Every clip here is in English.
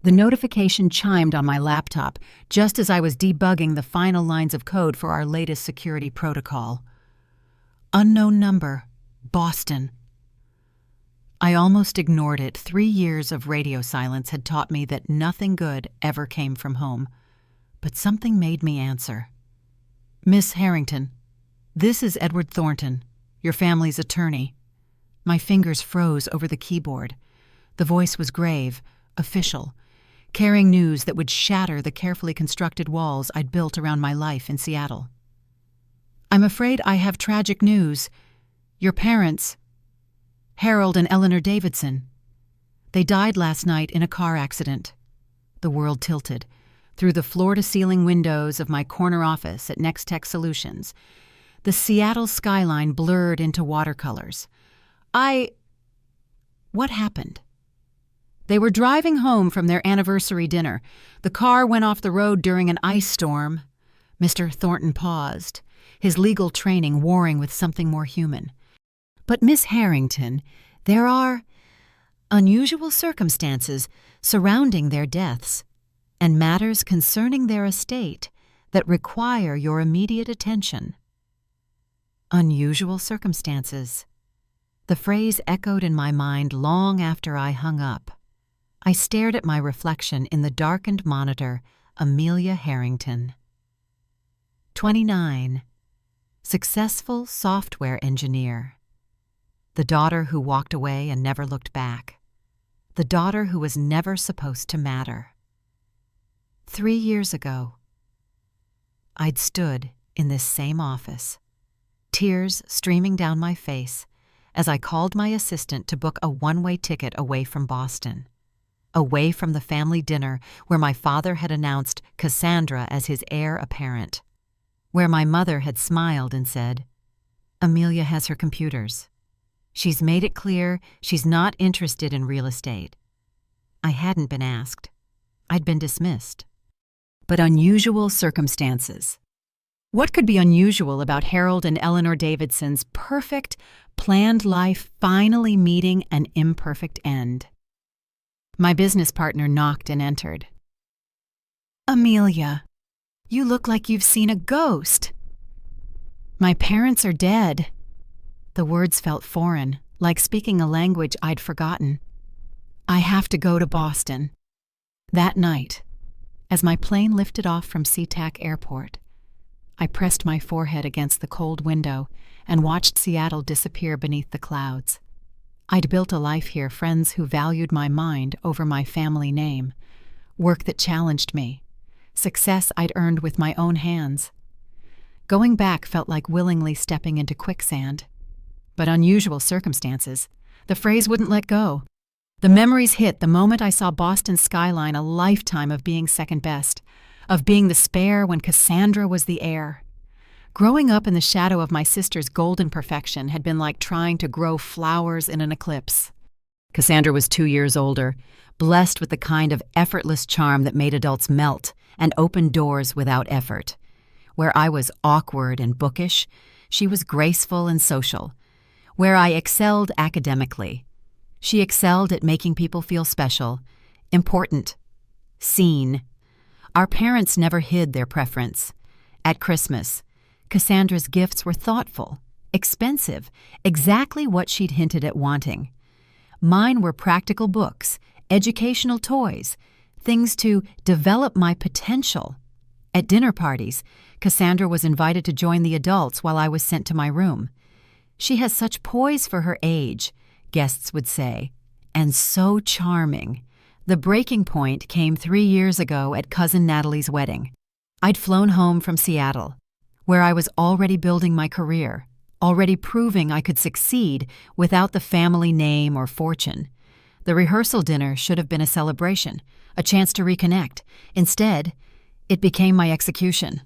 The notification chimed on my laptop just as I was debugging the final lines of code for our latest security protocol. Unknown number, Boston. I almost ignored it. 3 years of radio silence had taught me that nothing good ever came from home. But something made me answer. Miss Harrington, this is Edward Thornton, your family's attorney. My fingers froze over the keyboard. The voice was grave, official, carrying news that would shatter the carefully constructed walls I'd built around my life in Seattle. I'm afraid I have tragic news. Your parents, Harold and Eleanor Davidson, they died last night in a car accident. The world tilted. Through the floor-to-ceiling windows of my corner office at Next Tech Solutions, the Seattle skyline blurred into watercolors. What happened? They were driving home from their anniversary dinner. The car went off the road during an ice storm. Mr. Thornton paused, his legal training warring with something more human. But Miss Harrington, there are unusual circumstances surrounding their deaths and matters concerning their estate that require your immediate attention. Unusual circumstances. The phrase echoed in my mind long after I hung up. I stared at my reflection in the darkened monitor, Amelia Harrington. 29. Successful software engineer. The daughter who walked away and never looked back. The daughter who was never supposed to matter. 3 years ago, I'd stood in this same office, tears streaming down my face as I called my assistant to book a one-way ticket away from Boston, away from the family dinner where my father had announced Cassandra as his heir apparent, where my mother had smiled and said, "Amelia has her computers. She's made it clear she's not interested in real estate." I hadn't been asked. I'd been dismissed. But unusual circumstances. What could be unusual about Harold and Eleanor Davidson's perfect, planned life finally meeting an imperfect end? My business partner knocked and entered. "Amelia, you look like you've seen a ghost." "My parents are dead." The words felt foreign, like speaking a language I'd forgotten. "I have to go to Boston." That night, as my plane lifted off from SeaTac Airport, I pressed my forehead against the cold window and watched Seattle disappear beneath the clouds. I'd built a life here, friends who valued my mind over my family name, work that challenged me, success I'd earned with my own hands. Going back felt like willingly stepping into quicksand. But unusual circumstances, the phrase wouldn't let go. The memories hit the moment I saw Boston's skyline, a lifetime of being second best, of being the spare when Cassandra was the heir. Growing up in the shadow of my sister's golden perfection had been like trying to grow flowers in an eclipse. Cassandra was 2 years older, blessed with the kind of effortless charm that made adults melt and open doors without effort. Where I was awkward and bookish, she was graceful and social. Where I excelled academically, she excelled at making people feel special, important, seen. Our parents never hid their preference. At Christmas, Cassandra's gifts were thoughtful, expensive, exactly what she'd hinted at wanting. Mine were practical books, educational toys, things to develop my potential. At dinner parties, Cassandra was invited to join the adults while I was sent to my room. "She has such poise for her age," guests would say, "and so charming." The breaking point came 3 years ago at Cousin Natalie's wedding. I'd flown home from Seattle, where I was already building my career, already proving I could succeed without the family name or fortune. The rehearsal dinner should have been a celebration, a chance to reconnect. Instead, it became my execution.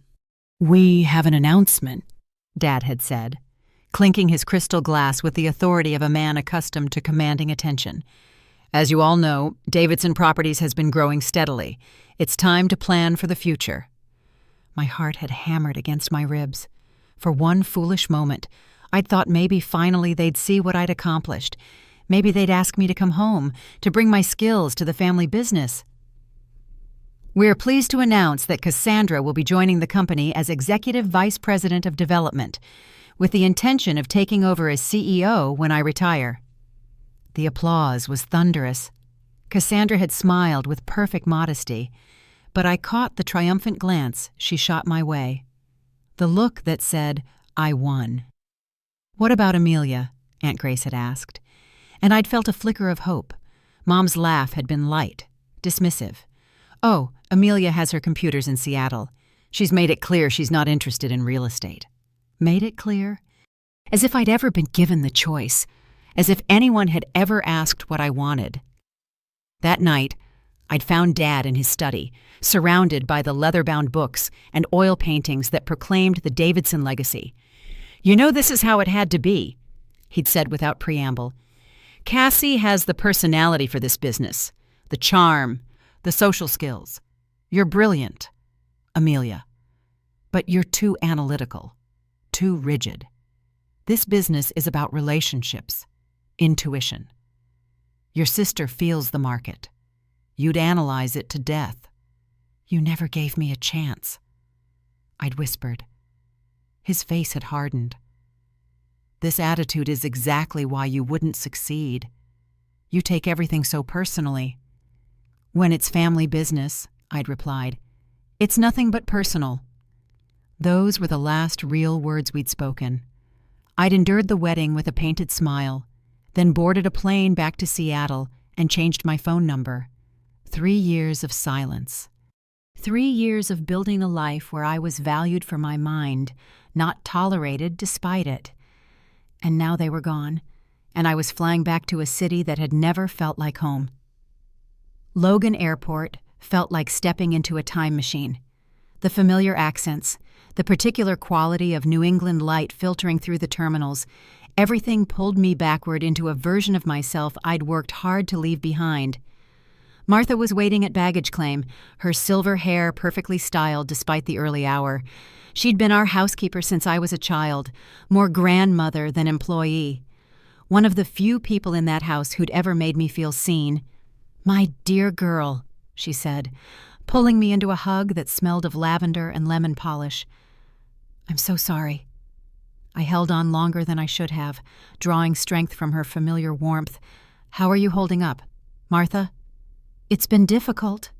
"We have an announcement," Dad had said, clinking his crystal glass with the authority of a man accustomed to commanding attention. "As you all know, Davidson Properties has been growing steadily. It's time to plan for the future." My heart had hammered against my ribs. For one foolish moment, I'd thought maybe finally they'd see what I'd accomplished. Maybe they'd ask me to come home, to bring my skills to the family business. We're pleased to announce that Cassandra will be joining the company as Executive Vice President of Development, with the intention of taking over as CEO when I retire." The applause was thunderous. Cassandra had smiled with perfect modesty, but I caught the triumphant glance she shot my way. The look that said, "I won." "What about Amelia?" Aunt Grace had asked. And I'd felt a flicker of hope. Mom's laugh had been light, dismissive. "Oh, Amelia has her computers in Seattle. She's made it clear she's not interested in real estate." Made it clear? As if I'd ever been given the choice. As if anyone had ever asked what I wanted. That night, I'd found Dad in his study, surrounded by the leather-bound books and oil paintings that proclaimed the Davidson legacy. "You know this is how it had to be," he'd said without preamble. "Cassie has the personality for this business, the charm, the social skills. You're brilliant, Amelia. But you're too analytical, too rigid. This business is about relationships, intuition. Your sister feels the market. You'd analyze it to death. You never gave me a chance," I'd whispered. His face had hardened. "This attitude is exactly why you wouldn't succeed. You take everything so personally." "When it's family business," I'd replied, "it's nothing but personal." Those were the last real words we'd spoken. I'd endured the wedding with a painted smile, then boarded a plane back to Seattle and changed my phone number. 3 years of silence. 3 years of building a life where I was valued for my mind, not tolerated despite it. And now they were gone, and I was flying back to a city that had never felt like home. Logan Airport felt like stepping into a time machine. The familiar accents, the particular quality of New England light filtering through the terminals, everything pulled me backward into a version of myself I'd worked hard to leave behind. Martha was waiting at baggage claim, her silver hair perfectly styled despite the early hour. She'd been our housekeeper since I was a child, more grandmother than employee. One of the few people in that house who'd ever made me feel seen. "My dear girl," she said, pulling me into a hug that smelled of lavender and lemon polish. "I'm so sorry." I held on longer than I should have, drawing strength from her familiar warmth. "How are you holding up, Martha?" "It's been difficult."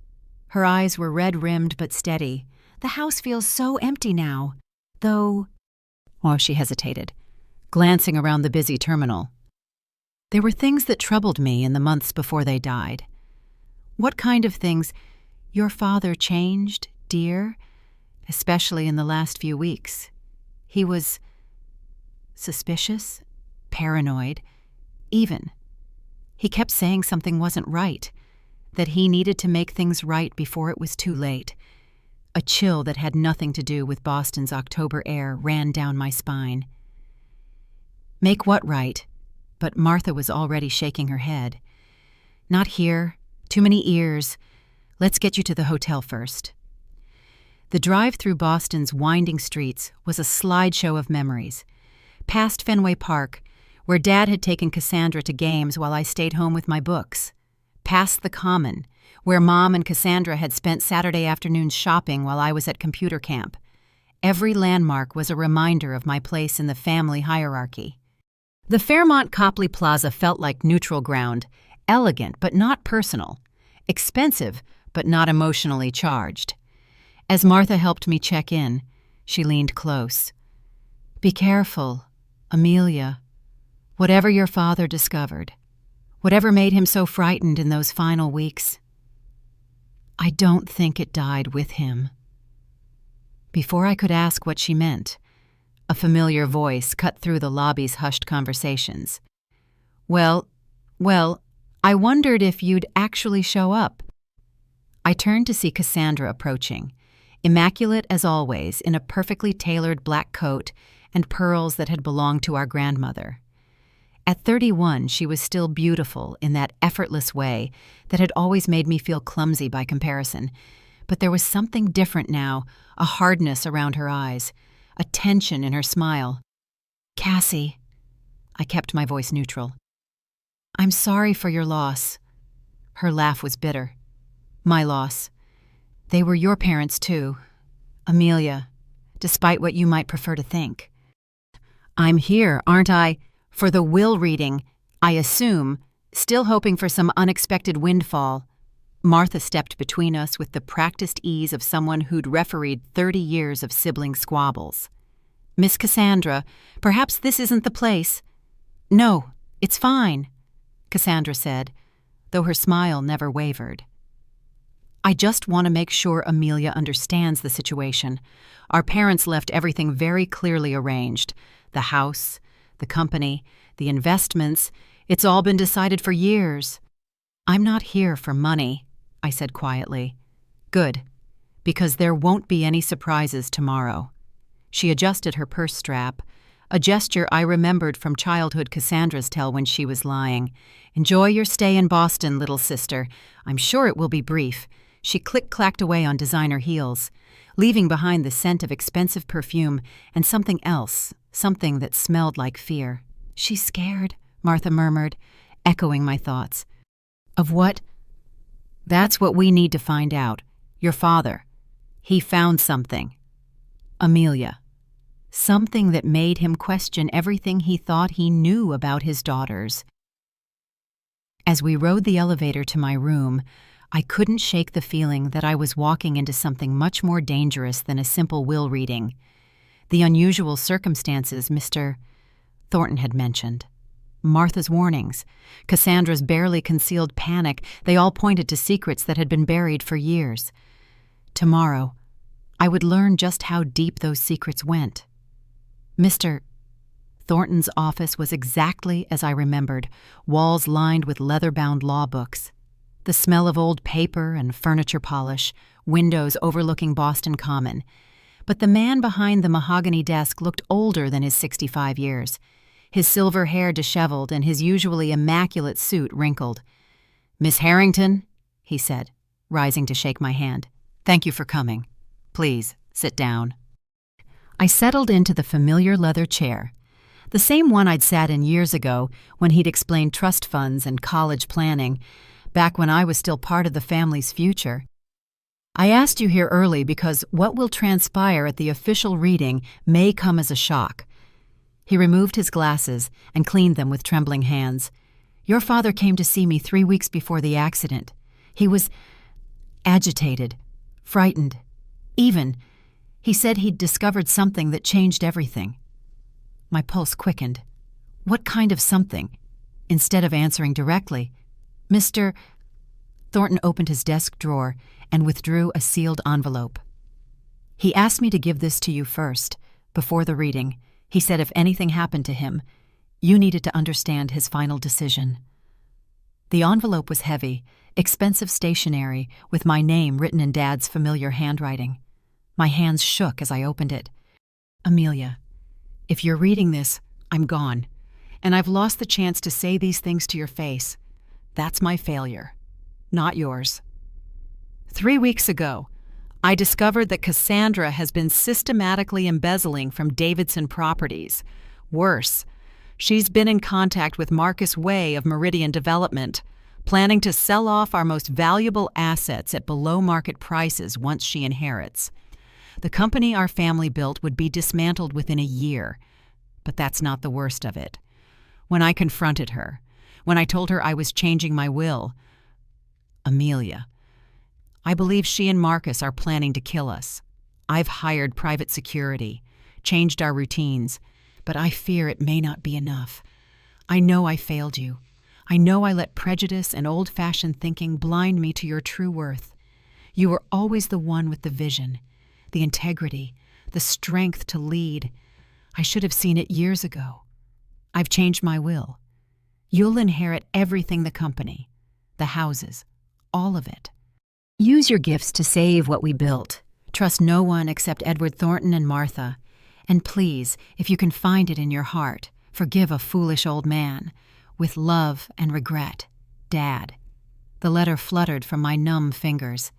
Her eyes were red-rimmed but steady. "The house feels so empty now, though—" Oh, she hesitated, glancing around the busy terminal. There were things that troubled me in the months before they died. "What kind of things?" "Your father changed, dear, especially in the last few weeks. He was suspicious, paranoid, even. He kept saying something wasn't right, that he needed to make things right before it was too late. A chill that had nothing to do with Boston's October air ran down my spine. Make what right? But Martha was already shaking her head. "Not here. Too many ears. Let's get you to the hotel first." The drive through Boston's winding streets was a slideshow of memories. Past Fenway Park, where Dad had taken Cassandra to games while I stayed home with my books. Past the Common, where Mom and Cassandra had spent Saturday afternoons shopping while I was at computer camp. Every landmark was a reminder of my place in the family hierarchy. The Fairmont Copley Plaza felt like neutral ground, elegant but not personal, expensive but not emotionally charged. As Martha helped me check in, she leaned close. "Be careful, Amelia. Whatever your father discovered, whatever made him so frightened in those final weeks, I don't think it died with him." Before I could ask what she meant, a familiar voice cut through the lobby's hushed conversations. Well, I wondered if you'd actually show up." I turned to see Cassandra approaching, immaculate as always in a perfectly tailored black coat and pearls that had belonged to our grandmother. At 31, she was still beautiful in that effortless way that had always made me feel clumsy by comparison, but there was something different now, a hardness around her eyes, a tension in her smile. "Cassie," I kept my voice neutral. "I'm sorry for your loss." Her laugh was bitter. "My loss. They were your parents, too, Amelia, despite what you might prefer to think. I'm here, aren't I, for the will reading, I assume, still hoping for some unexpected windfall. Martha stepped between us with the practiced ease of someone who'd refereed 30 years of sibling squabbles. Miss Cassandra, perhaps this isn't the place. No, it's fine, Cassandra said, though her smile never wavered. I just want to make sure Amelia understands the situation. Our parents left everything very clearly arranged. The house, the company, the investments, it's all been decided for years. I'm not here for money, I said quietly. Good, because there won't be any surprises tomorrow. She adjusted her purse strap, a gesture I remembered from childhood Cassandra's tell when she was lying. Enjoy your stay in Boston, little sister. I'm sure it will be brief. She click-clacked away on designer heels, leaving behind the scent of expensive perfume and something else, something that smelled like fear. She's scared, Martha murmured, echoing my thoughts. Of what? That's what we need to find out. Your father. He found something. Amelia. Something that made him question everything he thought he knew about his daughters. As we rode the elevator to my room, I couldn't shake the feeling that I was walking into something much more dangerous than a simple will reading. The unusual circumstances Mr. Thornton had mentioned. Martha's warnings, Cassandra's barely concealed panic, they all pointed to secrets that had been buried for years. Tomorrow, I would learn just how deep those secrets went. Mr. Thornton's office was exactly as I remembered, walls lined with leather-bound law books. The smell of old paper and furniture polish, windows overlooking Boston Common. But the man behind the mahogany desk looked older than his 65 years, his silver hair disheveled and his usually immaculate suit wrinkled. "Miss Harrington," he said, rising to shake my hand. "Thank you for coming. Please, sit down." I settled into the familiar leather chair, the same one I'd sat in years ago when he'd explained trust funds and college planning, back when I was still part of the family's future. I asked you here early because what will transpire at the official reading may come as a shock. He removed his glasses and cleaned them with trembling hands. Your father came to see me 3 weeks before the accident. He was agitated, frightened, even. He said he'd discovered something that changed everything. My pulse quickened. What kind of something? Instead of answering directly, Mr. Thornton opened his desk drawer and withdrew a sealed envelope. He asked me to give this to you first, before the reading. He said if anything happened to him, you needed to understand his final decision. The envelope was heavy, expensive stationery with my name written in Dad's familiar handwriting. My hands shook as I opened it. Amelia, if you're reading this, I'm gone, and I've lost the chance to say these things to your face. That's my failure, not yours. 3 weeks ago, I discovered that Cassandra has been systematically embezzling from Davidson Properties. Worse, she's been in contact with Marcus Way of Meridian Development, planning to sell off our most valuable assets at below-market prices once she inherits. The company our family built would be dismantled within a year, but that's not the worst of it. When I confronted her, when I told her I was changing my will, Amelia, I believe she and Marcus are planning to kill us. I've hired private security, changed our routines, but I fear it may not be enough. I know I failed you. I know I let prejudice and old-fashioned thinking blind me to your true worth. You were always the one with the vision, the integrity, the strength to lead. I should have seen it years ago. I've changed my will. You'll inherit everything the company, the houses, all of it. Use your gifts to save what we built. Trust no one except Edward Thornton and Martha. And please, if you can find it in your heart, forgive a foolish old man. With love and regret, Dad. The letter fluttered from my numb fingers.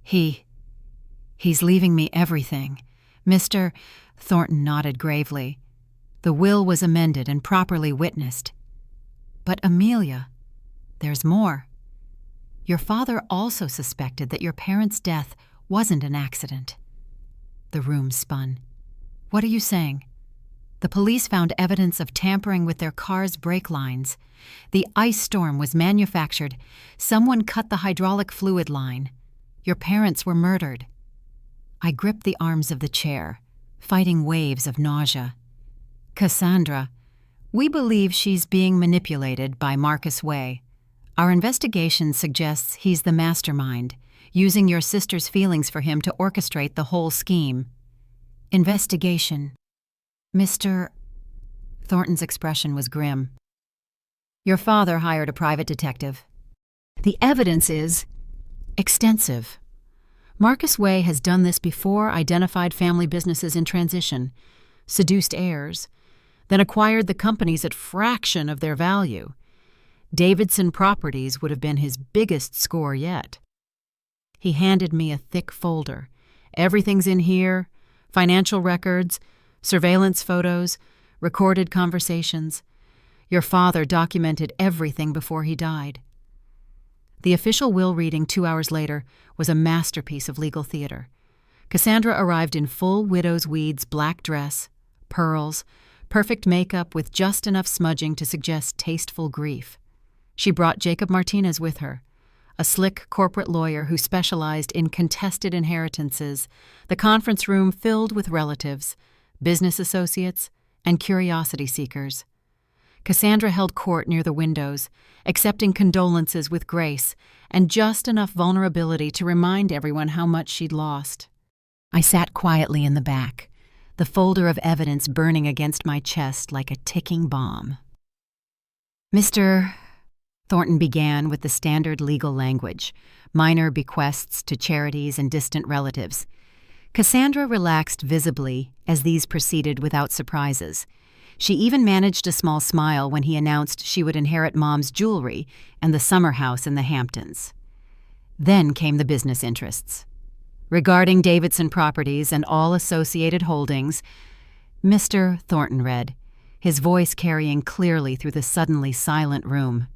He's leaving me everything. Mr. Thornton nodded gravely. The will was amended and properly witnessed. But Amelia, there's more. Your father also suspected that your parents' death wasn't an accident. The room spun. What are you saying? The police found evidence of tampering with their car's brake lines. The ice storm was manufactured. Someone cut the hydraulic fluid line. Your parents were murdered. I gripped the arms of the chair, fighting waves of nausea. Cassandra, we believe she's being manipulated by Marcus Way. Our investigation suggests he's the mastermind, using your sister's feelings for him to orchestrate the whole scheme. Investigation. Mr. Thornton's expression was grim. Your father hired a private detective. The evidence is extensive. Marcus Way has done this before, identified family businesses in transition, seduced heirs, then acquired the companies at fraction of their value. Davidson Properties would have been his biggest score yet. He handed me a thick folder. Everything's in here: financial records, surveillance photos, recorded conversations. Your father documented everything before he died. The official will reading 2 hours later was a masterpiece of legal theater. Cassandra arrived in full widow's weeds black dress, pearls, perfect makeup with just enough smudging to suggest tasteful grief. She brought Jacob Martinez with her, a slick corporate lawyer who specialized in contested inheritances, the conference room filled with relatives, business associates, and curiosity seekers. Cassandra held court near the windows, accepting condolences with grace and just enough vulnerability to remind everyone how much she'd lost. I sat quietly in the back, the folder of evidence burning against my chest like a ticking bomb. Mr. Thornton began with the standard legal language, minor bequests to charities and distant relatives. Cassandra relaxed visibly as these proceeded without surprises. She even managed a small smile when he announced she would inherit Mom's jewelry and the summer house in the Hamptons. Then came the business interests. Regarding Davidson Properties and all associated holdings, Mr. Thornton read, his voice carrying clearly through the suddenly silent room.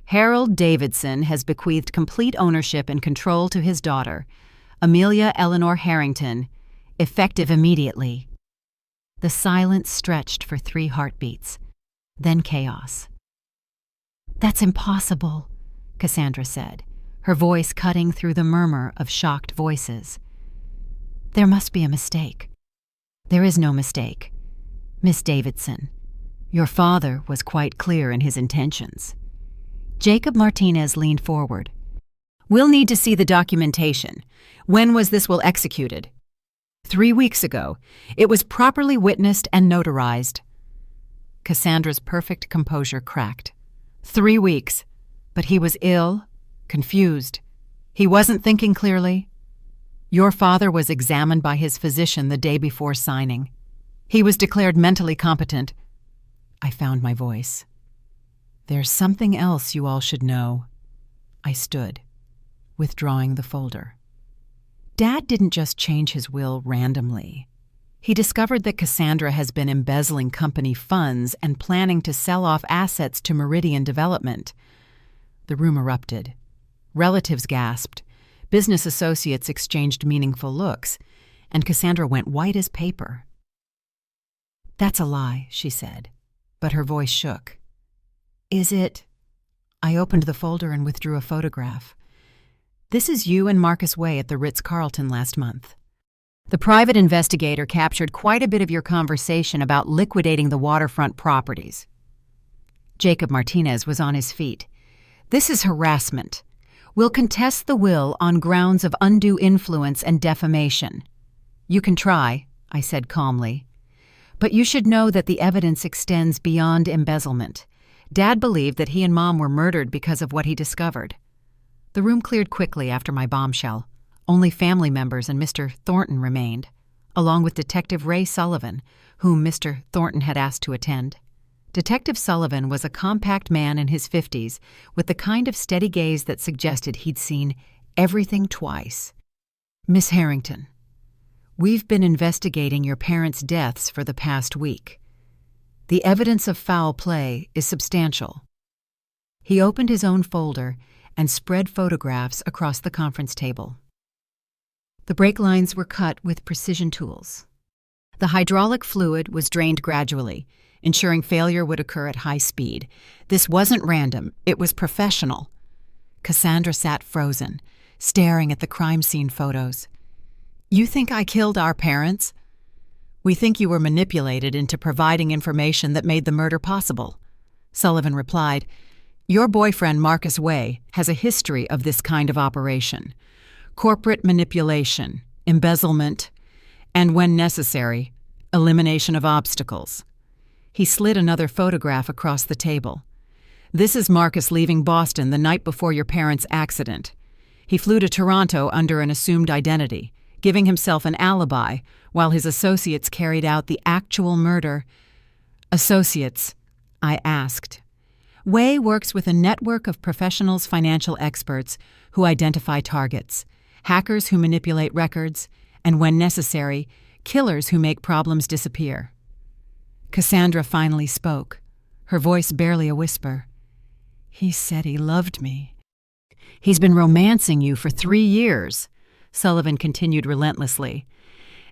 Harold Davidson has bequeathed complete ownership and control to his daughter, Amelia Eleanor Harrington, effective immediately. The silence stretched for 3 heartbeats, then chaos. That's impossible, Cassandra said, her voice cutting through the murmur of shocked voices. There must be a mistake. There is no mistake. Miss Davidson, your father was quite clear in his intentions. Jacob Martinez leaned forward. We'll need to see the documentation. When was this will executed? 3 weeks ago. It was properly witnessed and notarized. Cassandra's perfect composure cracked. 3 weeks. But he was ill, confused. He wasn't thinking clearly. Your father was examined by his physician the day before signing. He was declared mentally competent. I found my voice. There's something else you all should know. I stood, withdrawing the folder. Dad didn't just change his will randomly. He discovered that Cassandra has been embezzling company funds and planning to sell off assets to Meridian Development. The room erupted. Relatives gasped. Business associates exchanged meaningful looks, and Cassandra went white as paper. That's a lie, she said, but her voice shook. Is it? I opened the folder and withdrew a photograph. This is you and Marcus Way at the Ritz-Carlton last month. The private investigator captured quite a bit of your conversation about liquidating the waterfront properties. Jacob Martinez was on his feet. This is harassment. We'll contest the will on grounds of undue influence and defamation. You can try, I said calmly. But you should know that the evidence extends beyond embezzlement. Dad believed that he and Mom were murdered because of what he discovered. The room cleared quickly after my bombshell. Only family members and Mr. Thornton remained, along with Detective Ray Sullivan, whom Mr. Thornton had asked to attend. Detective Sullivan was a compact man in his 50s, with the kind of steady gaze that suggested he'd seen everything twice. Miss Harrington, we've been investigating your parents' deaths for the past week. The evidence of foul play is substantial. He opened his own folder and spread photographs across the conference table. The brake lines were cut with precision tools. The hydraulic fluid was drained gradually, ensuring failure would occur at high speed. This wasn't random, it was professional. Cassandra sat frozen, staring at the crime scene photos. "You think I killed our parents?" "We think you were manipulated into providing information that made the murder possible." Sullivan replied, "Your boyfriend, Marcus Way, has a history of this kind of operation. Corporate manipulation, embezzlement, and when necessary, elimination of obstacles." He slid another photograph across the table. "This is Marcus leaving Boston the night before your parents' accident. He flew to Toronto under an assumed identity, giving himself an alibi while his associates carried out the actual murder." "Associates?" I asked. "Way works with a network of professionals, financial experts who identify targets, hackers who manipulate records, and when necessary, killers who make problems disappear." Cassandra finally spoke, her voice barely a whisper. "He said he loved me." "He's been romancing you for 3 years," Sullivan continued relentlessly.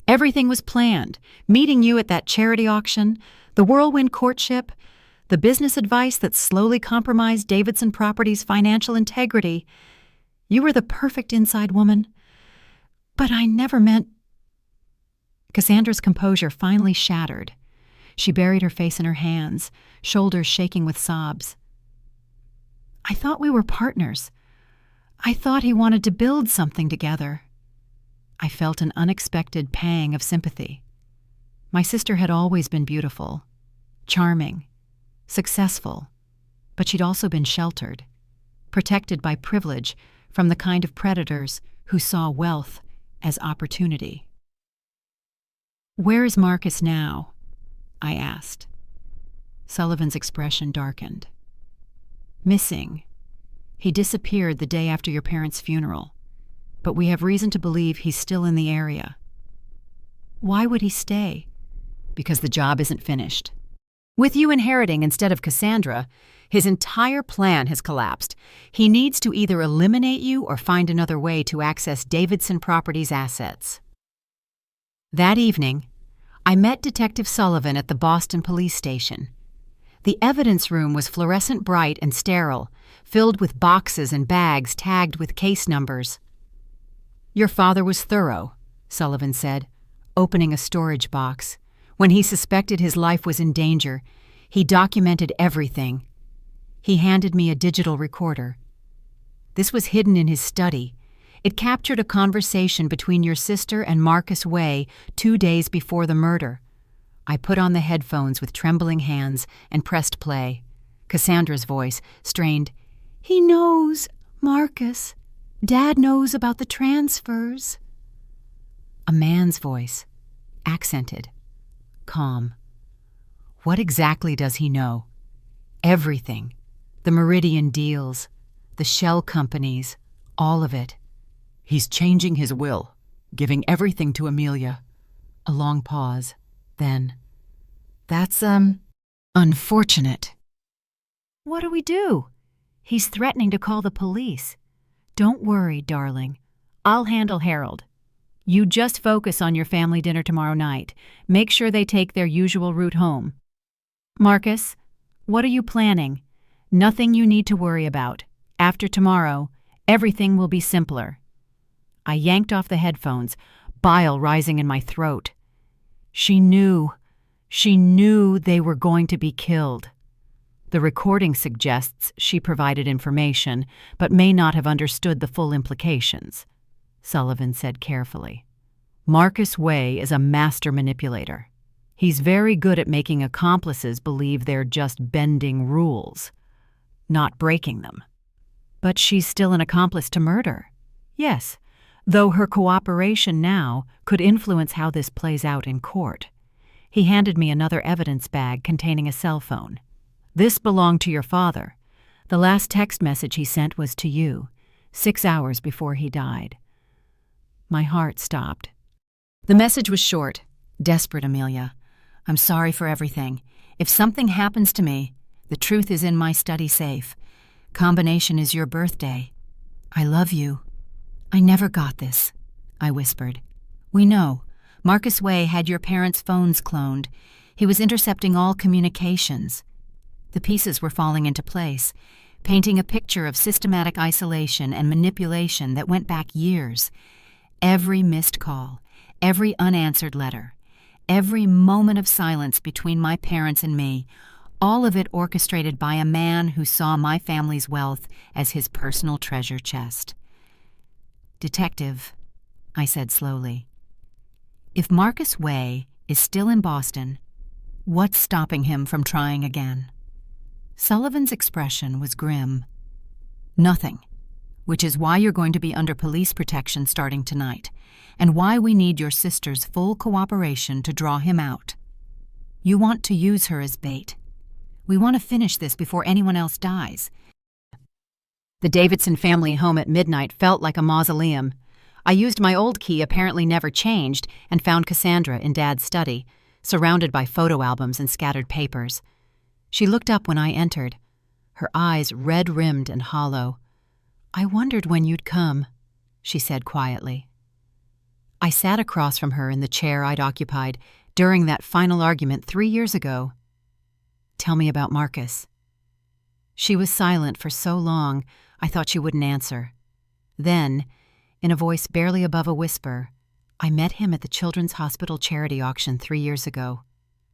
"Everything was planned, meeting you at that charity auction, the whirlwind courtship, the business advice that slowly compromised Davidson Properties' financial integrity. You were the perfect inside woman. But I never meant—" Cassandra's composure finally shattered. She buried her face in her hands, shoulders shaking with sobs. "I thought we were partners. I thought he wanted to build something together." I felt an unexpected pang of sympathy. My sister had always been beautiful, charming, successful, but she'd also been sheltered, protected by privilege from the kind of predators who saw wealth as opportunity. "Where is Marcus now?" I asked. Sullivan's expression darkened. "Missing. He disappeared the day after your parents' funeral, but we have reason to believe he's still in the area." "Why would he stay?" "Because the job isn't finished. With you inheriting instead of Cassandra, his entire plan has collapsed. He needs to either eliminate you or find another way to access Davidson Properties' assets." That evening, I met Detective Sullivan at the Boston police station. The evidence room was fluorescent bright and sterile, filled with boxes and bags tagged with case numbers. "Your father was thorough," Sullivan said, opening a storage box. "When he suspected his life was in danger, he documented everything." He handed me a digital recorder. "This was hidden in his study. It captured a conversation between your sister and Marcus Way 2 days before the murder." I put on the headphones with trembling hands and pressed play. Cassandra's voice, strained, "He knows, Marcus. Dad knows about the transfers." A man's voice, accented, calm. "What exactly does he know?" "Everything. The Meridian deals, the shell companies, all of it." "He's changing his will, giving everything to Amelia." A long pause. Then, "That's, unfortunate." "What do we do?" "He's threatening to call the police." "Don't worry, darling. I'll handle Harold. You just focus on your family dinner tomorrow night. Make sure they take their usual route home. Marcus, what are you planning? Nothing you need to worry about. After tomorrow, everything will be simpler." I yanked off the headphones, bile rising in my throat. She knew they were going to be killed. The recording suggests she provided information, but may not have understood the full implications, Sullivan said carefully. "Marcus Way is a master manipulator. He's very good at making accomplices believe they're just bending rules, not breaking them." "But she's still an accomplice to murder." "Yes, though her cooperation now could influence how this plays out in court." He handed me another evidence bag containing a cell phone. "This belonged to your father. The last text message he sent was to you, 6 hours before he died." My heart stopped. The message was short. "Desperate, Amelia. I'm sorry for everything. If something happens to me, the truth is in my study safe. Combination is your birthday. I love you. I never got this. I whispered. "We know. Marcus Way had your parents' phones cloned. He was intercepting all communications." The pieces were falling into place, painting a picture of systematic isolation and manipulation that went back years. Every missed call, every unanswered letter, every moment of silence between my parents and me, all of it orchestrated by a man who saw my family's wealth as his personal treasure chest. "Detective," I said slowly, "if Marcus Way is still in Boston, what's stopping him from trying again?" Sullivan's expression was grim. "Nothing, which is why you're going to be under police protection starting tonight, and why we need your sister's full cooperation to draw him out. You want to use her as bait. We want to finish this before anyone else dies." The Davidson family home at midnight felt like a mausoleum. I used my old key, apparently never changed, and found Cassandra in Dad's study, surrounded by photo albums and scattered papers. She looked up when I entered, her eyes red-rimmed and hollow. "I wondered when you'd come," she said quietly. I sat across from her in the chair I'd occupied during that final argument 3 years ago. "Tell me about Marcus." She was silent for so long, I thought she wouldn't answer. Then, in a voice barely above a whisper, "I met him at the Children's Hospital charity auction 3 years ago,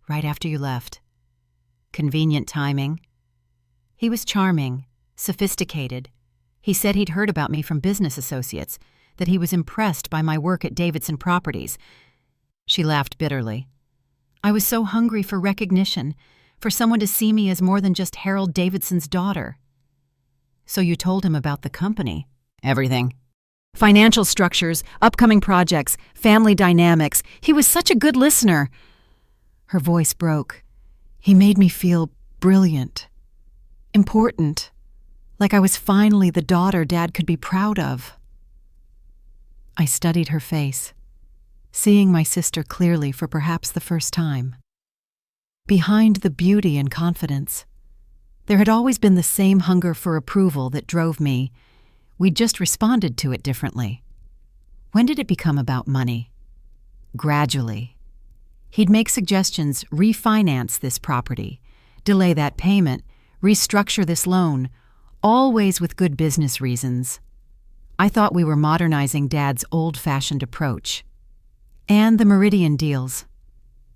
right after you left. Convenient timing. He was charming, sophisticated. He said he'd heard about me from business associates, that he was impressed by my work at Davidson Properties." She laughed bitterly. "I was so hungry for recognition, for someone to see me as more than just Harold Davidson's daughter." "So you told him about the company?" "Everything. Financial structures, upcoming projects, family dynamics. He was such a good listener." Her voice broke. "He made me feel brilliant, important, like I was finally the daughter Dad could be proud of." I studied her face, seeing my sister clearly for perhaps the first time. Behind the beauty and confidence, there had always been the same hunger for approval that drove me. We'd just responded to it differently. When did it become about money? Gradually. He'd make suggestions: refinance this property, delay that payment, restructure this loan, always with good business reasons. I thought we were modernizing Dad's old-fashioned approach. "And the Meridian deals."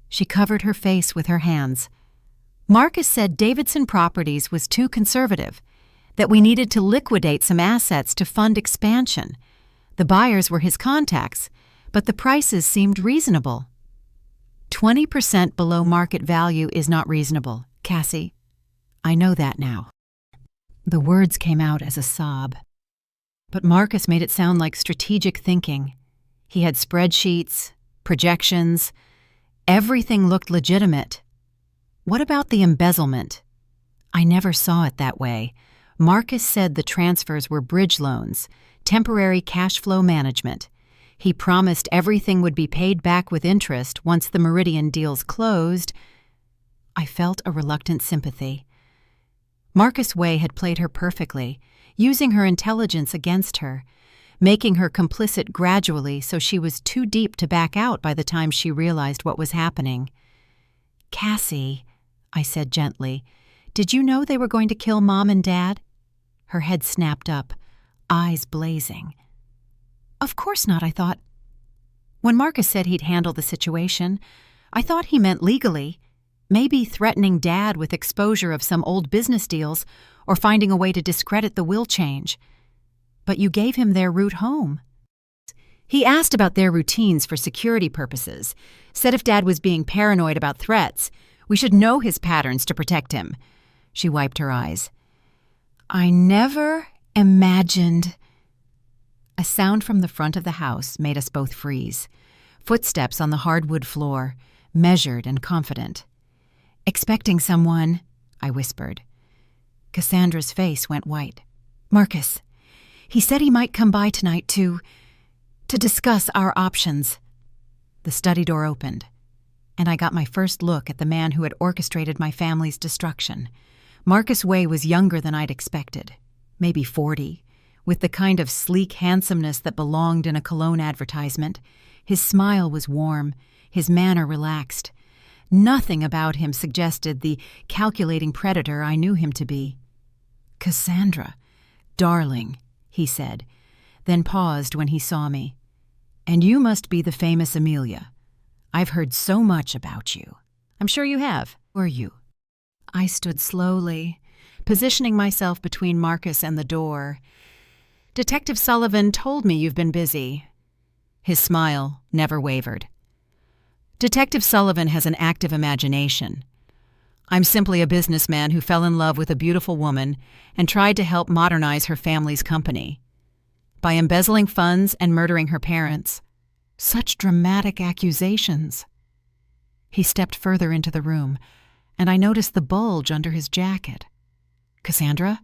She covered her face with her hands. "Marcus said Davidson Properties was too conservative, that we needed to liquidate some assets to fund expansion. The buyers were his contacts, but the prices seemed reasonable." 20% below market value is not reasonable, Cassie. I know that now. The words came out as a sob. But Marcus made it sound like strategic thinking. He had spreadsheets, projections. Everything looked legitimate. What about the embezzlement? I never saw it that way. Marcus said the transfers were bridge loans, temporary cash flow management. He promised everything would be paid back with interest once the Meridian deals closed. I felt a reluctant sympathy. Marcus Way had played her perfectly, using her intelligence against her, making her complicit gradually so she was too deep to back out by the time she realized what was happening. "Cassie," I said gently, "did you know they were going to kill Mom and Dad?" Her head snapped up, eyes blazing. "Of course not," I thought. When Marcus said he'd handle the situation, I thought he meant legally, maybe threatening Dad with exposure of some old business deals or finding a way to discredit the will change. But you gave him their route home. He asked about their routines for security purposes, said if Dad was being paranoid about threats, we should know his patterns to protect him. She wiped her eyes. "I never imagined..." A sound from the front of the house made us both freeze. Footsteps on the hardwood floor, measured and confident. "Expecting someone," I whispered. Cassandra's face went white. "Marcus. He said he might come by tonight to discuss our options." The study door opened, and I got my first look at the man who had orchestrated my family's destruction. Marcus Way was younger than I'd expected, maybe 40, with the kind of sleek handsomeness that belonged in a cologne advertisement. His smile was warm, his manner relaxed. Nothing about him suggested the calculating predator I knew him to be. "Cassandra, darling," he said, then paused when he saw me. "And you must be the famous Amelia. I've heard so much about you." "I'm sure you have. Who are you?" I stood slowly, positioning myself between Marcus and the door. "Detective Sullivan told me you've been busy." His smile never wavered. "Detective Sullivan has an active imagination. I'm simply a businessman who fell in love with a beautiful woman and tried to help modernize her family's company. By embezzling funds and murdering her parents." Such dramatic accusations. He stepped further into the room, and I noticed the bulge under his jacket. "Cassandra,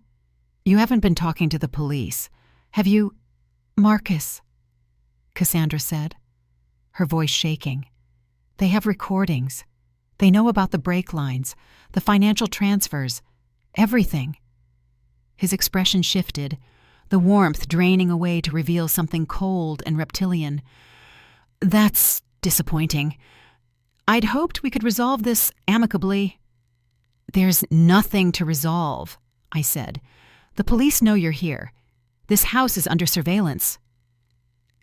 you haven't been talking to the police. Have you—" "Marcus," Cassandra said, her voice shaking. "They have recordings. They know about the brake lines, the financial transfers, everything." His expression shifted, the warmth draining away to reveal something cold and reptilian. "That's disappointing. I'd hoped we could resolve this amicably." "There's nothing to resolve," I said. "The police know you're here. This house is under surveillance."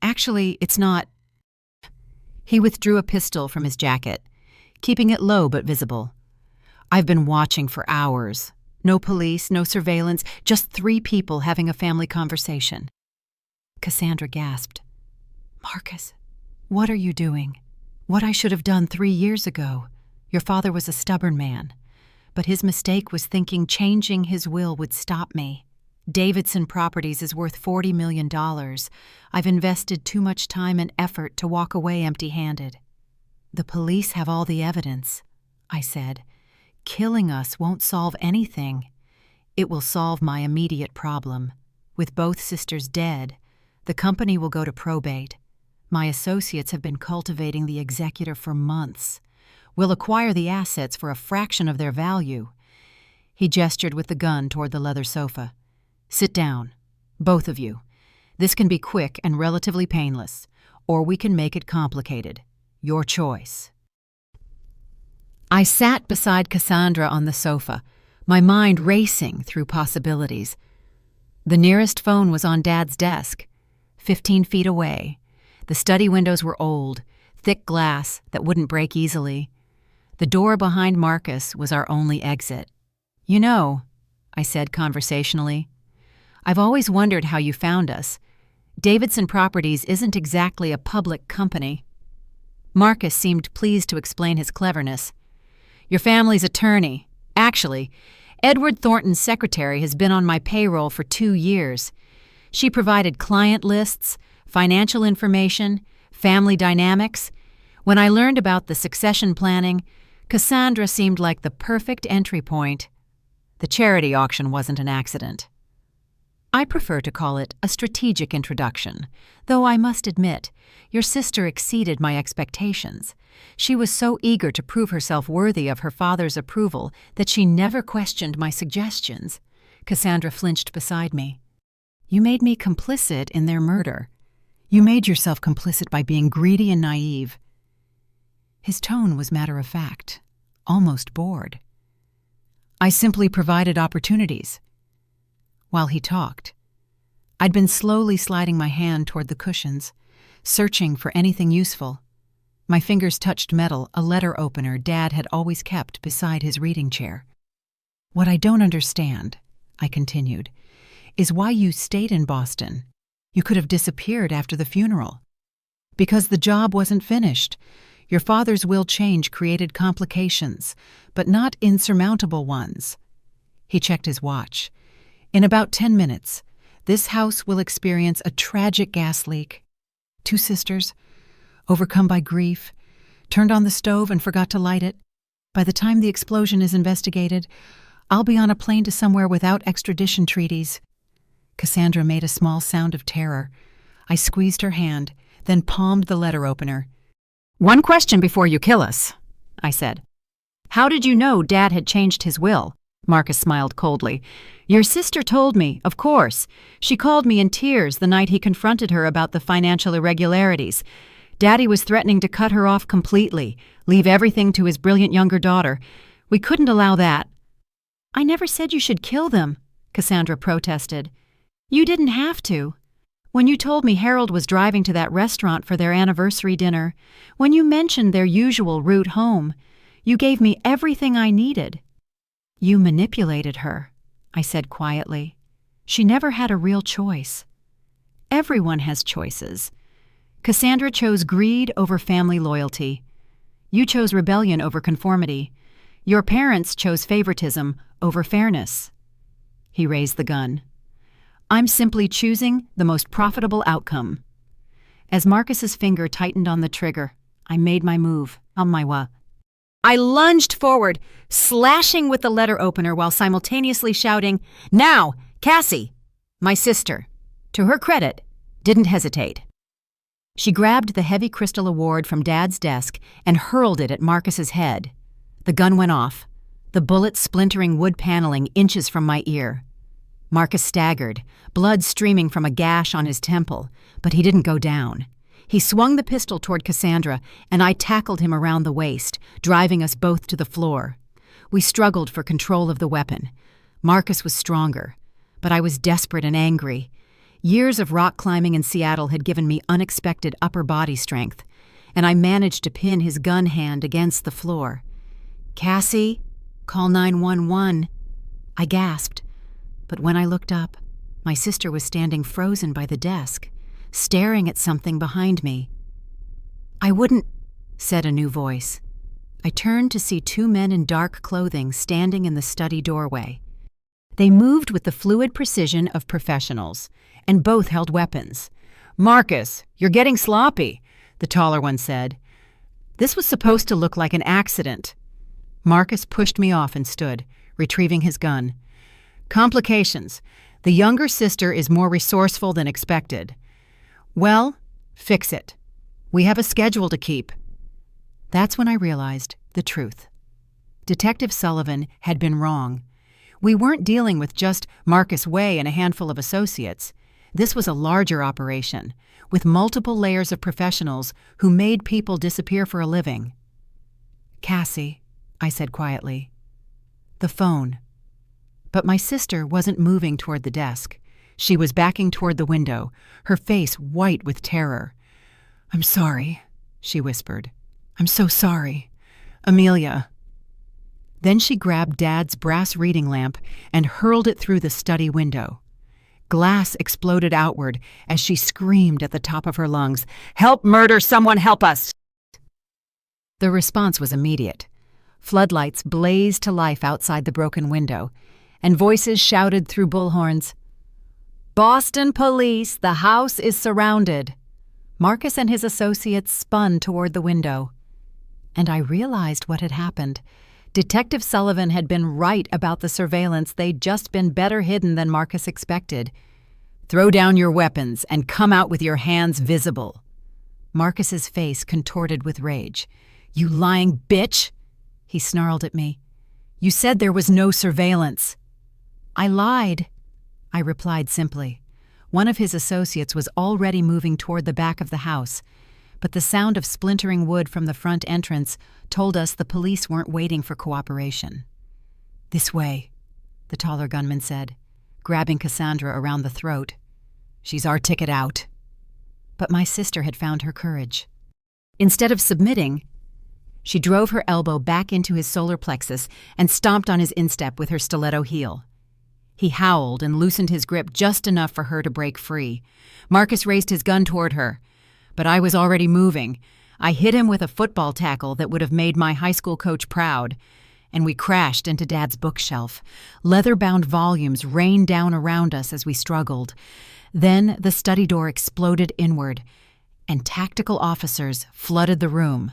"Actually, it's not." He withdrew a pistol from his jacket, keeping it low but visible. "I've been watching for hours. No police, no surveillance, just 3 people having a family conversation." Cassandra gasped. "Marcus, what are you doing?" "What I should have done 3 years ago. Your father was a stubborn man, but his mistake was thinking changing his will would stop me. Davidson Properties is worth $40 million. I've invested too much time and effort to walk away empty-handed." "The police have all the evidence," I said. "Killing us won't solve anything. It will solve my immediate problem. With both sisters dead, the company will go to probate. My associates have been cultivating the executor for months. We'll acquire the assets for a fraction of their value." He gestured with the gun toward the leather sofa. "Sit down, both of you. This can be quick and relatively painless, or we can make it complicated. Your choice." I sat beside Cassandra on the sofa, my mind racing through possibilities. The nearest phone was on Dad's desk, 15 feet away. The study windows were old, thick glass that wouldn't break easily. The door behind Marcus was our only exit. "You know," I said conversationally, "I've always wondered how you found us. Davidson Properties isn't exactly a public company." Marcus seemed pleased to explain his cleverness. "Your family's attorney. Actually, Edward Thornton's secretary has been on my payroll for 2 years. She provided client lists, financial information, family dynamics. When I learned about the succession planning, Cassandra seemed like the perfect entry point. The charity auction wasn't an accident. I prefer to call it a strategic introduction, though I must admit, your sister exceeded my expectations. She was so eager to prove herself worthy of her father's approval that she never questioned my suggestions." Cassandra flinched beside me. "You made me complicit in their murder. You made yourself complicit by being greedy and naive." His tone was matter-of-fact, almost bored. "I simply provided opportunities." While he talked, I'd been slowly sliding my hand toward the cushions, searching for anything useful. My fingers touched metal, a letter opener Dad had always kept beside his reading chair. "What I don't understand," I continued, "is why you stayed in Boston. You could have disappeared after the funeral." "Because the job wasn't finished. Your father's will change created complications, but not insurmountable ones." He checked his watch. "In about 10 minutes, this house will experience a tragic gas leak. 2 sisters, overcome by grief, turned on the stove and forgot to light it. By the time the explosion is investigated, I'll be on a plane to somewhere without extradition treaties." Cassandra made a small sound of terror. I squeezed her hand, then palmed the letter opener. "One question before you kill us," I said. "How did you know Dad had changed his will?" Marcus smiled coldly. Your sister told me, of course. She called me in tears the night he confronted her about the financial irregularities. Daddy was threatening to cut her off completely, leave everything to his brilliant younger daughter. We couldn't allow that. I never said you should kill them, Cassandra protested. You didn't have to. When you told me Harold was driving to that restaurant for their anniversary dinner, when you mentioned their usual route home, you gave me everything I needed. You manipulated her, I said quietly. She never had a real choice. Everyone has choices. Cassandra chose greed over family loyalty. You chose rebellion over conformity. Your parents chose favoritism over fairness. He raised the gun. I'm simply choosing the most profitable outcome. As Marcus's finger tightened on the trigger, I made my move. I lunged forward, slashing with the letter opener while simultaneously shouting, Now, Cassie! My sister, to her credit, didn't hesitate. She grabbed the heavy crystal award from Dad's desk and hurled it at Marcus's head. The gun went off, the bullet splintering wood paneling inches from my ear. Marcus staggered, blood streaming from a gash on his temple, but he didn't go down. He swung the pistol toward Cassandra, and I tackled him around the waist, driving us both to the floor. We struggled for control of the weapon. Marcus was stronger, but I was desperate and angry. Years of rock climbing in Seattle had given me unexpected upper body strength, and I managed to pin his gun hand against the floor. Cassie, call 911. I gasped, but when I looked up, my sister was standing frozen by the desk, staring at something behind me. I wouldn't, said a new voice. I turned to see two men in dark clothing standing in the study doorway. They moved with the fluid precision of professionals, and both held weapons. Marcus, you're getting sloppy, the taller one said. This was supposed to look like an accident. Marcus pushed me off and stood, retrieving his gun. Complications. The younger sister is more resourceful than expected. Well, fix it. We have a schedule to keep. That's when I realized the truth. Detective Sullivan had been wrong. We weren't dealing with just Marcus Way and a handful of associates. This was a larger operation, with multiple layers of professionals who made people disappear for a living. Cassie, I said quietly. The phone. But my sister wasn't moving toward the desk. She was backing toward the window, her face white with terror. I'm sorry, she whispered. I'm so sorry. Amelia. Then she grabbed Dad's brass reading lamp and hurled it through the study window. Glass exploded outward as she screamed at the top of her lungs, Help murder someone, help us! The response was immediate. Floodlights blazed to life outside the broken window, and voices shouted through bullhorns, Boston police, the house is surrounded. Marcus and his associates spun toward the window. And I realized what had happened. Detective Sullivan had been right about the surveillance. They'd just been better hidden than Marcus expected. Throw down your weapons and come out with your hands visible. Marcus's face contorted with rage. You lying bitch! He snarled at me. You said there was no surveillance. I lied, I replied simply. One of his associates was already moving toward the back of the house, but the sound of splintering wood from the front entrance told us the police weren't waiting for cooperation. This way, the taller gunman said, grabbing Cassandra around the throat. She's our ticket out. But my sister had found her courage. Instead of submitting, she drove her elbow back into his solar plexus and stomped on his instep with her stiletto heel. He howled and loosened his grip just enough for her to break free. Marcus raised his gun toward her, but I was already moving. I hit him with a football tackle that would have made my high school coach proud, and we crashed into Dad's bookshelf. Leather-bound volumes rained down around us as we struggled. Then the study door exploded inward, and tactical officers flooded the room.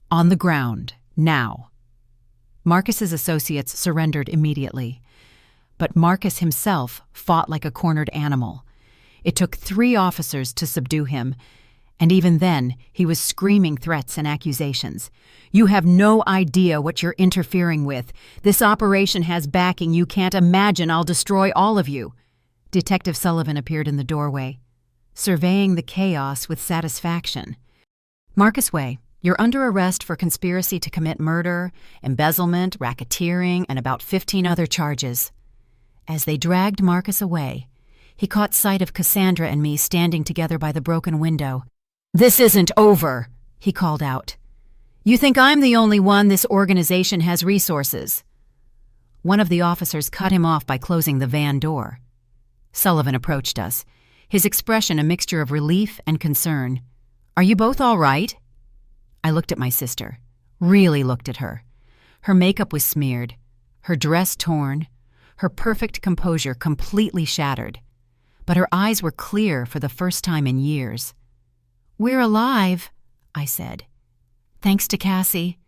On the ground, now. Marcus's associates surrendered immediately. But Marcus himself fought like a cornered animal. It took 3 officers to subdue him, And even then, he was screaming threats and accusations. "You have no idea what you're interfering with. This operation has backing you can't imagine. I'll destroy all of you." Detective Sullivan appeared in the doorway, surveying the chaos with satisfaction. "Marcus Way, you're under arrest for conspiracy to commit murder, embezzlement, racketeering, and about 15 other charges." As they dragged Marcus away, he caught sight of Cassandra and me standing together by the broken window. "This isn't over," he called out. "You think I'm the only one this organization has resources?" One of the officers cut him off by closing the van door. Sullivan approached us, his expression a mixture of relief and concern. "Are you both all right?" I looked at my sister, really looked at her. Her makeup was smeared, her dress torn, her perfect composure completely shattered. But her eyes were clear for the first time in years. "We're alive," I said. "Thanks to Cassie."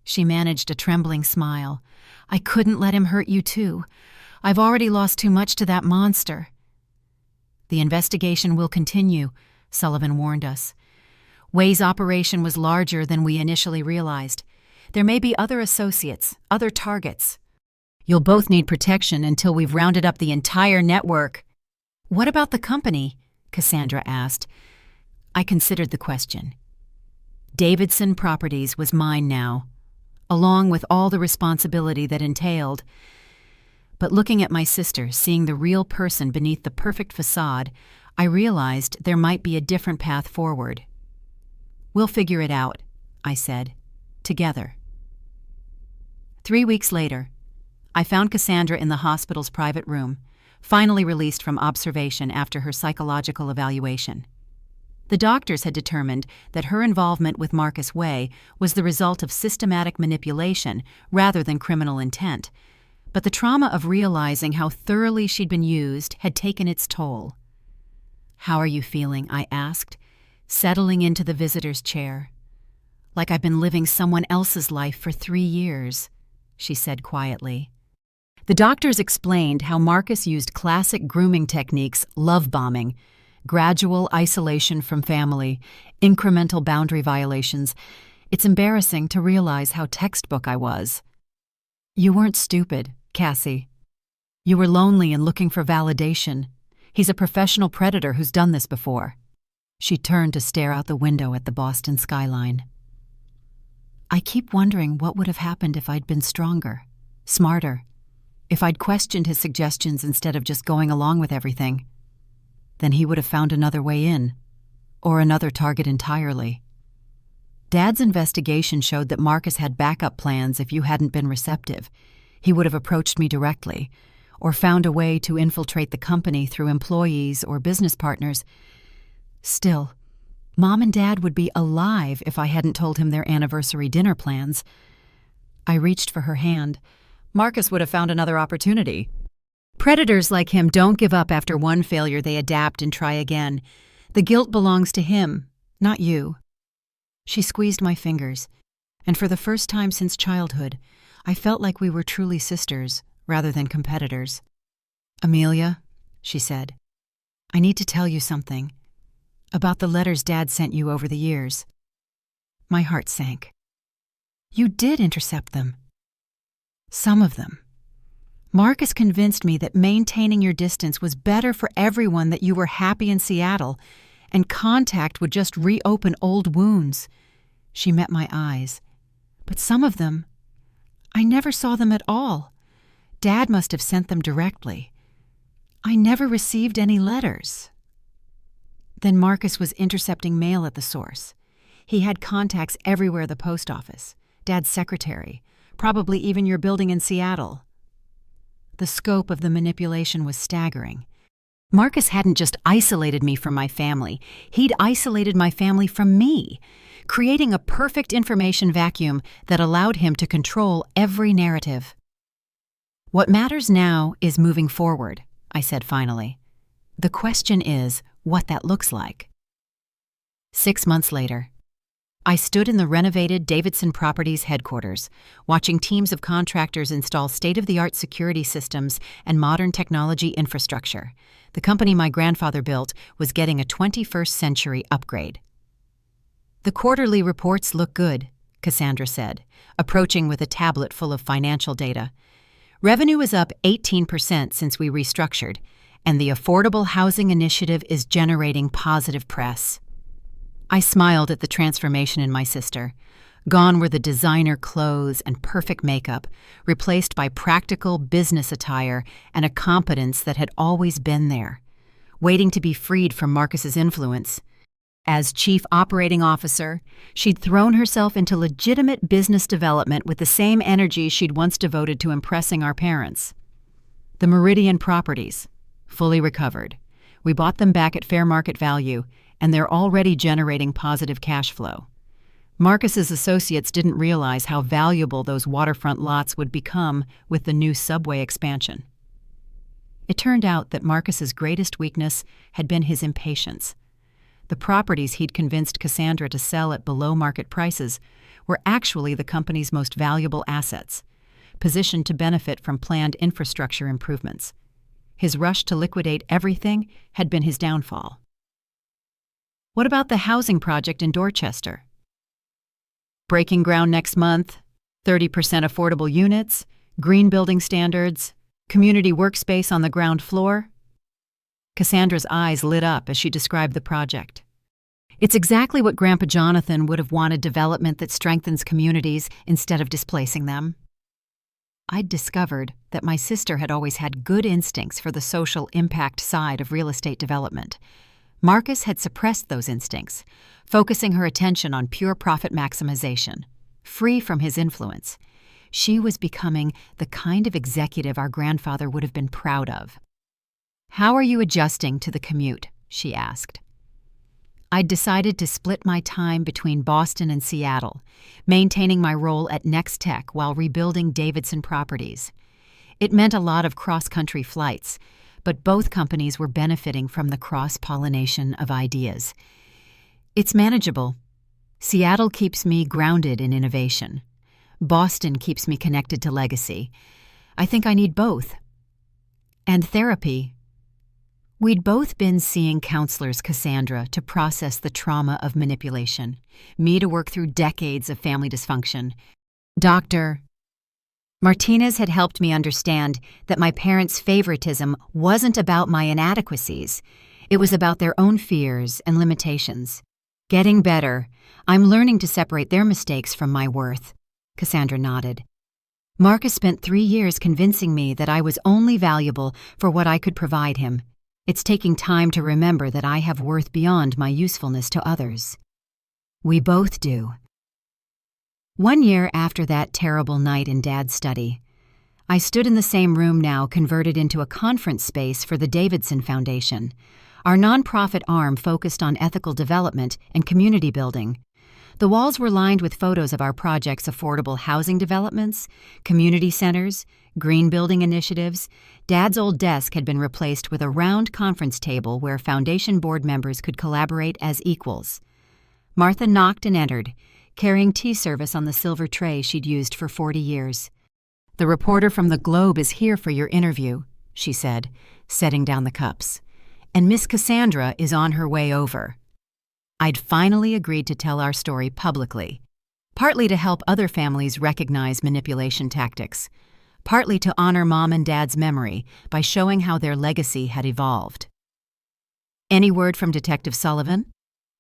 She managed a trembling smile. "I couldn't let him hurt you too. I've already lost too much to that monster." "The investigation will continue," Sullivan warned us. "Way's operation was larger than we initially realized. There may be other associates, other targets. You'll both need protection until we've rounded up the entire network." "What about the company?" Cassandra asked. I considered the question. Davidson Properties was mine now, along with all the responsibility that entailed. But looking at my sister, seeing the real person beneath the perfect facade, I realized there might be a different path forward. "We'll figure it out," I said, "together." 3 weeks later, I found Cassandra in the hospital's private room, finally released from observation after her psychological evaluation. The doctors had determined that her involvement with Marcus Way was the result of systematic manipulation rather than criminal intent, but the trauma of realizing how thoroughly she'd been used had taken its toll. "How are you feeling?" I asked, settling into the visitor's chair. "Like I've been living someone else's life for 3 years," she said quietly. The doctors explained how Marcus used classic grooming techniques, love bombing, gradual isolation from family, incremental boundary violations. It's embarrassing to realize how textbook I was. "You weren't stupid, Cassie. You were lonely and looking for validation. He's a professional predator who's done this before." She turned to stare out the window at the Boston skyline. "I keep wondering what would have happened if I'd been stronger, smarter, if I'd questioned his suggestions instead of just going along with everything. Then he would have found another way in, or another target entirely. Dad's investigation showed that Marcus had backup plans if you hadn't been receptive. He would have approached me directly, or found a way to infiltrate the company through employees or business partners. Still, Mom and Dad would be alive if I hadn't told him their anniversary dinner plans." I reached for her hand. "Marcus would have found another opportunity. Predators like him don't give up after one failure. They adapt and try again. The guilt belongs to him, not you." She squeezed my fingers, and for the first time since childhood, I felt like we were truly sisters rather than competitors. "Amelia," she said, "I need to tell you something about the letters Dad sent you over the years." My heart sank. "You did intercept them." "Some of them. Marcus convinced me that maintaining your distance was better for everyone, that you were happy in Seattle, and contact would just reopen old wounds." She met my eyes. "But some of them, I never saw them at all. Dad must have sent them directly. I never received any letters." Then Marcus was intercepting mail at the source. He had contacts everywhere: the post office, Dad's secretary, probably even your building in Seattle. The scope of the manipulation was staggering. Marcus hadn't just isolated me from my family, he'd isolated my family from me, creating a perfect information vacuum that allowed him to control every narrative. "What matters now is moving forward," I said finally. "The question is what that looks like." 6 months later, I stood in the renovated Davidson Properties headquarters, watching teams of contractors install state-of-the-art security systems and modern technology infrastructure. The company my grandfather built was getting a 21st-century upgrade. The quarterly reports look good, Cassandra said, approaching with a tablet full of financial data. Revenue is up 18% since we restructured, and the Affordable Housing Initiative is generating positive press. I smiled at the transformation in my sister. Gone were the designer clothes and perfect makeup, replaced by practical business attire and a competence that had always been there, waiting to be freed from Marcus's influence. As chief operating officer, she'd thrown herself into legitimate business development with the same energy she'd once devoted to impressing our parents. The Meridian properties, fully recovered. We bought them back at fair market value, and they're already generating positive cash flow. Marcus's associates didn't realize how valuable those waterfront lots would become with the new subway expansion. It turned out that Marcus's greatest weakness had been his impatience. The properties he'd convinced Cassandra to sell at below-market prices were actually the company's most valuable assets, positioned to benefit from planned infrastructure improvements. His rush to liquidate everything had been his downfall. What about the housing project in Dorchester? Breaking ground next month, 30% affordable units, green building standards, community workspace on the ground floor. Cassandra's eyes lit up as she described the project. It's exactly what Grandpa Jonathan would have wanted: development that strengthens communities instead of displacing them. I'd discovered that my sister had always had good instincts for the social impact side of real estate development. Marcus had suppressed those instincts, focusing her attention on pure profit maximization. Free from his influence, she was becoming the kind of executive our grandfather would have been proud of. "How are you adjusting to the commute?" she asked. I'd decided to split my time between Boston and Seattle, maintaining my role at Next Tech while rebuilding Davidson Properties. It meant a lot of cross-country flights, but both companies were benefiting from the cross-pollination of ideas. It's manageable. Seattle keeps me grounded in innovation. Boston keeps me connected to legacy. I think I need both. And therapy. We'd both been seeing counselors, Cassandra, to process the trauma of manipulation, me to work through decades of family dysfunction. Dr. Martinez had helped me understand that my parents' favoritism wasn't about my inadequacies. It was about their own fears and limitations. Getting better, I'm learning to separate their mistakes from my worth. Cassandra nodded. Marcus spent 3 years convincing me that I was only valuable for what I could provide him. It's taking time to remember that I have worth beyond my usefulness to others. We both do. 1 year after that terrible night in Dad's study, I stood in the same room now converted into a conference space for the Davidson Foundation, our nonprofit arm focused on ethical development and community building. The walls were lined with photos of our project's affordable housing developments, community centers, green building initiatives. Dad's old desk had been replaced with a round conference table where foundation board members could collaborate as equals. Martha knocked and entered, carrying tea service on the silver tray she'd used for 40 years. "The reporter from the Globe is here for your interview," she said, setting down the cups. "And Miss Cassandra is on her way over." I'd finally agreed to tell our story publicly, partly to help other families recognize manipulation tactics, partly to honor Mom and Dad's memory by showing how their legacy had evolved. "Any word from Detective Sullivan?"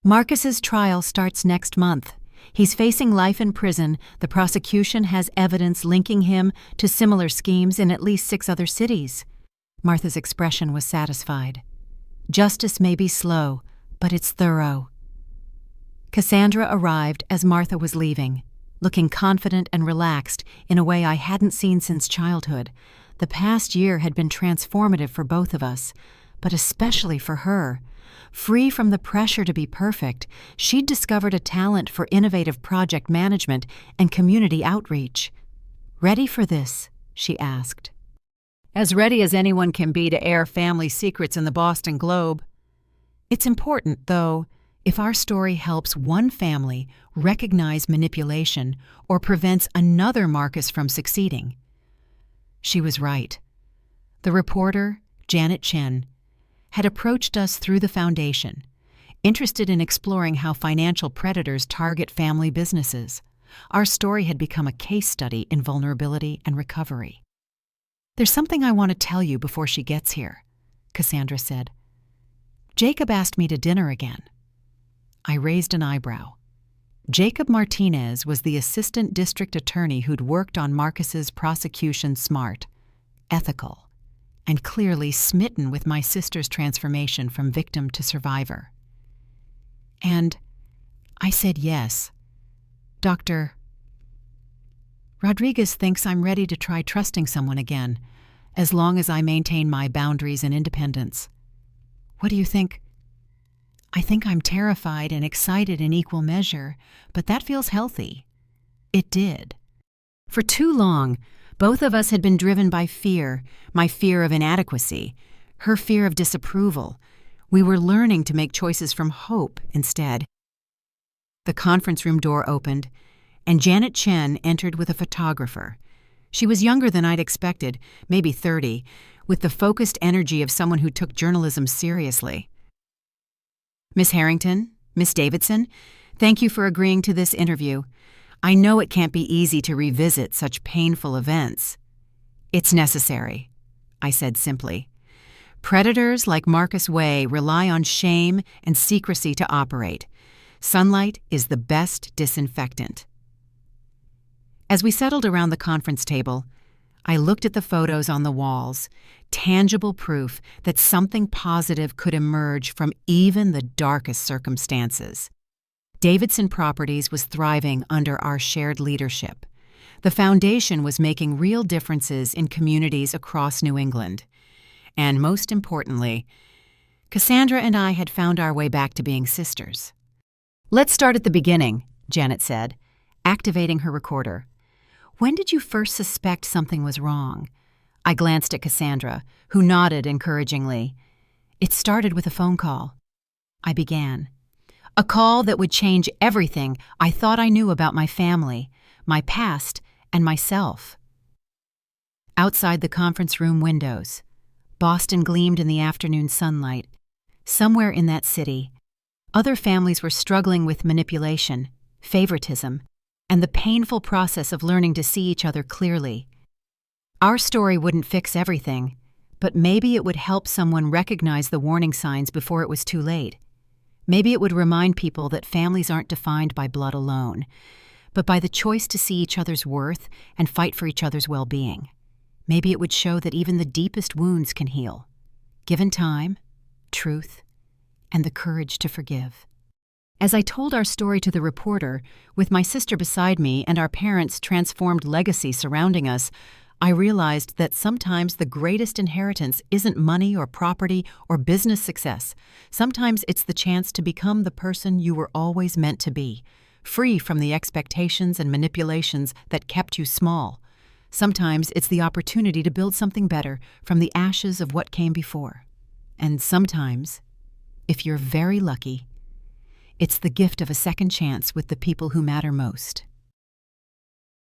"Marcus's trial starts next month. He's facing life in prison. The prosecution has evidence linking him to similar schemes in at least 6 other cities." Martha's expression was satisfied. "Justice may be slow, but it's thorough." Cassandra arrived as Martha was leaving, looking confident and relaxed in a way I hadn't seen since childhood. The past year had been transformative for both of us, but especially for her. Free from the pressure to be perfect, she'd discovered a talent for innovative project management and community outreach. "Ready for this?" she asked. "As ready as anyone can be to air family secrets in the Boston Globe. It's important, though, if our story helps one family recognize manipulation or prevents another Marcus from succeeding." She was right. The reporter, Janet Chen, had approached us through the foundation, interested in exploring how financial predators target family businesses. Our story had become a case study in vulnerability and recovery. "There's something I want to tell you before she gets here," Cassandra said. "Jacob asked me to dinner again." I raised an eyebrow. Jacob Martinez was the assistant district attorney who'd worked on Marcus's prosecution smart, ethical, and clearly smitten with my sister's transformation from victim to survivor. And I said yes. "Dr. Rodriguez thinks I'm ready to try trusting someone again, as long as I maintain my boundaries and independence. What do you think?" "I think I'm terrified and excited in equal measure, but that feels healthy." It did. For too long, both of us had been driven by fear, my fear of inadequacy, her fear of disapproval. We were learning to make choices from hope instead. The conference room door opened, and Janet Chen entered with a photographer. She was younger than I'd expected, maybe 30, with the focused energy of someone who took journalism seriously. "Miss Harrington, Miss Davidson, thank you for agreeing to this interview. I know it can't be easy to revisit such painful events." "It's necessary," I said simply. "Predators like Marcus Way rely on shame and secrecy to operate. Sunlight is the best disinfectant." As we settled around the conference table, I looked at the photos on the walls, tangible proof that something positive could emerge from even the darkest circumstances. Davidson Properties was thriving under our shared leadership. The foundation was making real differences in communities across New England. And most importantly, Cassandra and I had found our way back to being sisters. "Let's start at the beginning," Janet said, activating her recorder. "When did you first suspect something was wrong?" I glanced at Cassandra, who nodded encouragingly. "It started with a phone call." I began. "A call that would change everything I thought I knew about my family, my past, and myself." Outside the conference room windows, Boston gleamed in the afternoon sunlight. Somewhere in that city, other families were struggling with manipulation, favoritism, and the painful process of learning to see each other clearly. Our story wouldn't fix everything, but maybe it would help someone recognize the warning signs before it was too late. Maybe it would remind people that families aren't defined by blood alone, but by the choice to see each other's worth and fight for each other's well-being. Maybe it would show that even the deepest wounds can heal, given time, truth, and the courage to forgive. As I told our story to the reporter, with my sister beside me and our parents' transformed legacy surrounding us, I realized that sometimes the greatest inheritance isn't money or property or business success. Sometimes it's the chance to become the person you were always meant to be, free from the expectations and manipulations that kept you small. Sometimes it's the opportunity to build something better from the ashes of what came before. And sometimes, if you're very lucky, it's the gift of a second chance with the people who matter most.